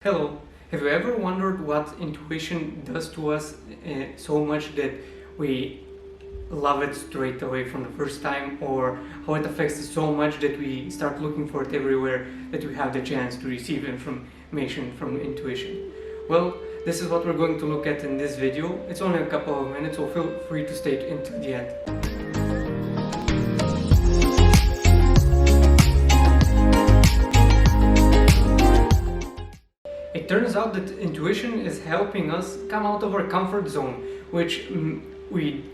Hello, have you ever wondered what intuition does to us so much that we love it straight away from the first time, or how it affects us so much that we start looking for it everywhere that we have the chance to receive information from intuition? Well, this is what we're going to look at in this video. It's only a couple of minutes, so feel free to stay until the end. It turns out that intuition is helping us come out of our comfort zone, which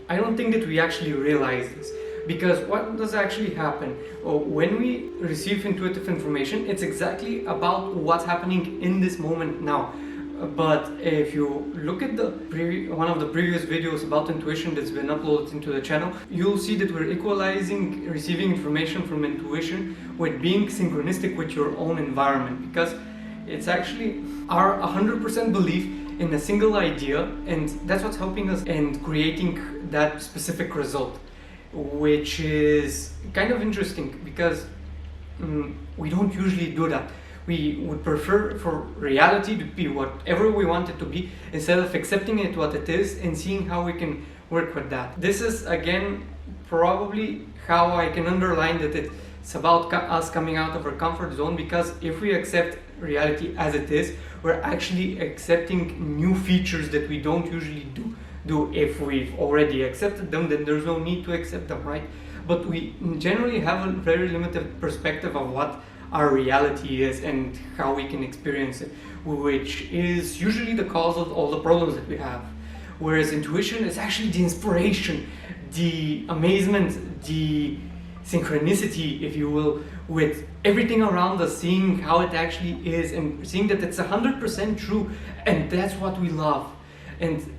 I don't think that we actually realize this. Because what does actually happen? When we receive intuitive information, it's exactly about what's happening in this moment now. But if you look at one of the previous videos about intuition that's been uploaded into the channel, you'll see that we're equalizing receiving information from intuition with being synchronistic with your own environment, because it's actually our 100% belief in a single idea, and that's what's helping us in creating that specific result, which is kind of interesting because we don't usually do that. We would prefer for reality to be whatever we want it to be, instead of accepting it what it is and seeing how we can work with that. This is again probably how I can underline that it's about us coming out of our comfort zone, because if we accept reality as it is, we're actually accepting new features that we don't usually do. If we've already accepted them, then there's no need to accept them, right? But we generally have a very limited perspective of what our reality is and how we can experience it, which is usually the cause of all the problems that we have. Whereas intuition is actually the inspiration, the amazement, the synchronicity, if you will, with everything around us, seeing how it actually is and seeing that it's 100% true, and that's what we love. And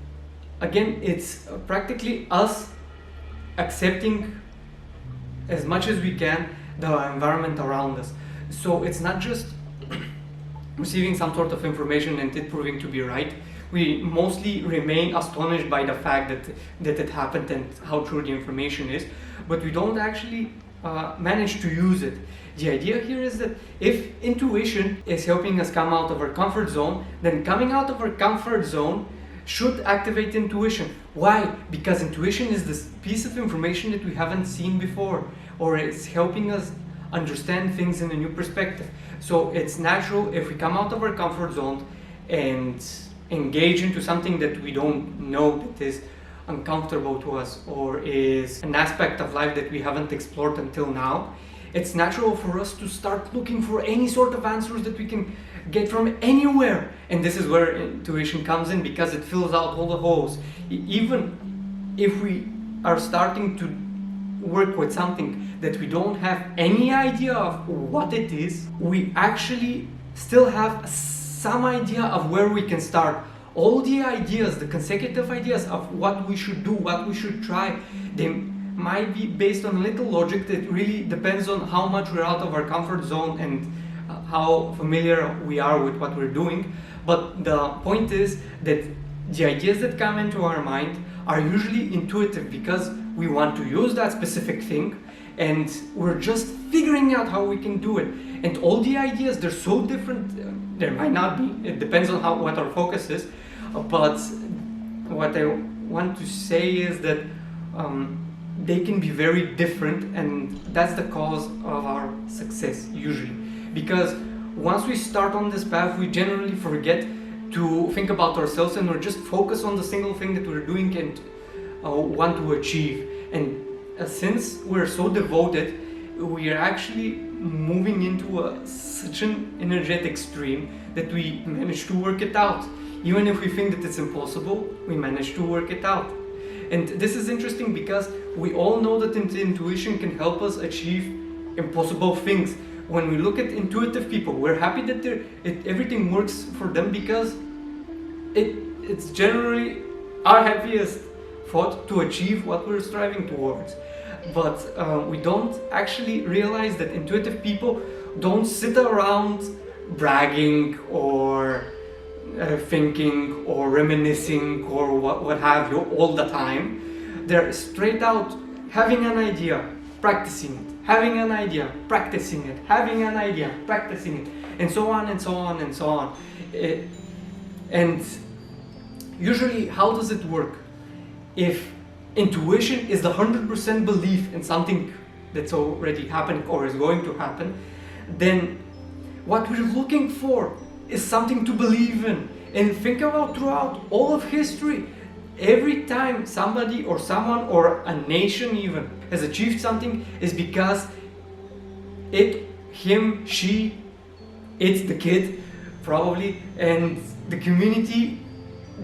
again, it's practically us accepting as much as we can the environment around us. So it's not just receiving some sort of information and it proving to be right. We mostly remain astonished by the fact that it happened and how true the information is, but we don't actually manage to use it. The idea here is that if intuition is helping us come out of our comfort zone, then coming out of our comfort zone should activate intuition. Why? Because intuition is this piece of information that we haven't seen before, or it's helping us understand things in a new perspective. So it's natural if we come out of our comfort zone and engage into something that we don't know, that is uncomfortable to us, or is an aspect of life that we haven't explored until now. It's natural for us to start looking for any sort of answers that we can get from anywhere. And this is where intuition comes in, because it fills out all the holes. Even if we are starting to work with something that we don't have any idea of what it is, we actually still have some idea of where we can start. All the ideas, the consecutive ideas of what we should do, what we should try, they might be based on a little logic that really depends on how much we're out of our comfort zone and how familiar we are with what we're doing. But the point is that the ideas that come into our mind are usually intuitive, because we want to use that specific thing and we're just figuring out how we can do it. And all the ideas, they're so different. There might not be, it depends on what our focus is. But what I want to say is that they can be very different, and that's the cause of our success usually. Because once we start on this path, we generally forget to think about ourselves, and we're just focused on the single thing that we're doing and want to achieve. And since we're so devoted, we are actually moving into such an energetic stream that we manage to work it out. Even if we think that it's impossible, we manage to work it out. And this is interesting because we all know that intuition can help us achieve impossible things. When we look at intuitive people, we're happy that everything works for them, because it's generally our happiest thought to achieve what we're striving towards. But we don't actually realize that intuitive people don't sit around bragging or thinking or reminiscing or what have you all the time. They're straight out having an idea, practicing it, having an idea, practicing it, having an idea, practicing it, and so on and so on and so on. And usually, how does it work? If intuition is the 100% belief in something that's already happened or is going to happen, then what we're looking for is something to believe in. And think about throughout all of history, every time somebody or someone or a nation even has achieved something is because it, him, she, it's the kid probably, and the community,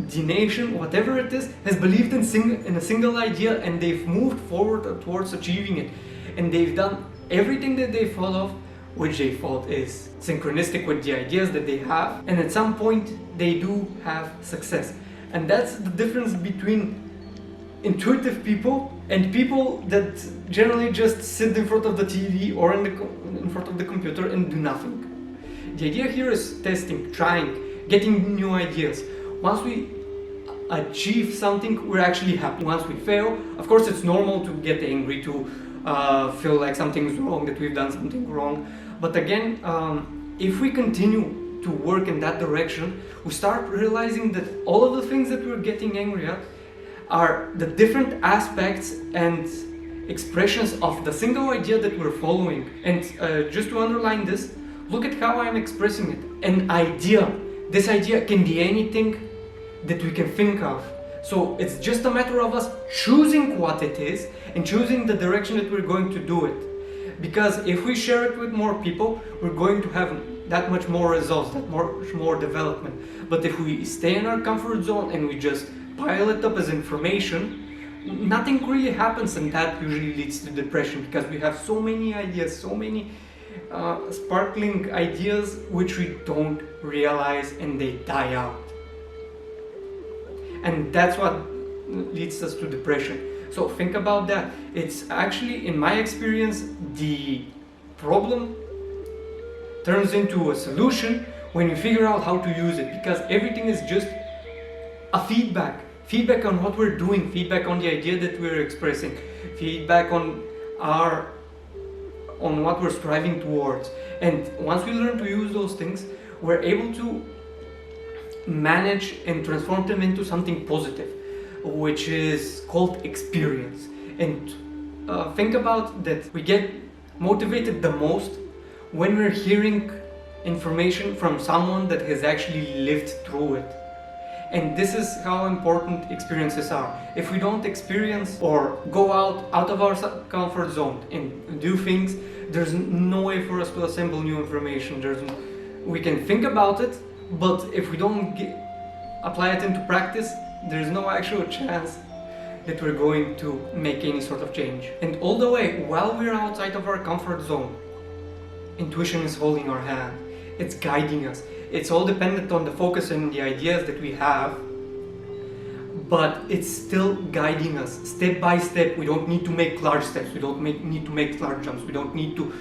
the nation, whatever it is, has believed in a single idea, and they've moved forward towards achieving it. And they've done everything that they thought of, which they thought is synchronistic with the ideas that they have, and at some point they do have success. And that's the difference between intuitive people and people that generally just sit in front of the TV or in front of the computer and do nothing. The idea here is testing, trying, getting new ideas. Once we achieve something, we're actually happy. Once we fail, of course it's normal to get angry, to feel like something's wrong, that we've done something wrong. But again, if we continue to work in that direction, we start realizing that all of the things that we're getting angry at are the different aspects and expressions of the single idea that we're following. And just to underline this, look at how I'm expressing it. An idea. This idea can be anything that we can think of. So it's just a matter of us choosing what it is and choosing the direction that we're going to do it. Because if we share it with more people, we're going to have that much more results, that much more development. But if we stay in our comfort zone and we just pile it up as information, nothing really happens, and that usually leads to depression, because we have so many ideas, so many sparkling ideas which we don't realize, and they die out. And that's what leads us to depression. So think about that. It's actually, in my experience, the problem turns into a solution when you figure out how to use it, because everything is just a feedback on what we're doing, feedback on the idea that we're expressing, feedback on what we're striving towards. And once we learn to use those things, we're able to manage and transform them into something positive, which is called experience. And think about that, we get motivated the most when we're hearing information from someone that has actually lived through it. And this is how important experiences are. If we don't experience or go out of our comfort zone and do things, there's no way for us to assemble new information. We can think about it, but if we don't apply it into practice, there's no actual chance that we're going to make any sort of change. And all the way, while we're outside of our comfort zone, intuition is holding our hand. It's guiding us. It's all dependent on the focus and the ideas that we have, but it's still guiding us step by step. We don't need to make large steps. We don't need to make large jumps. We don't need to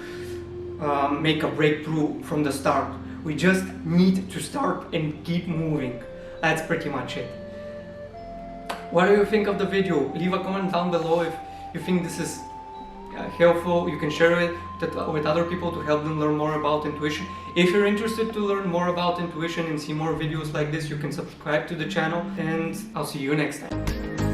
make a breakthrough from the start. We just need to start and keep moving. That's pretty much it. What do you think of the video? Leave a comment down below if you think this is helpful. You can share it with other people to help them learn more about intuition. If you're interested to learn more about intuition and see more videos like this, you can subscribe to the channel, and I'll see you next time.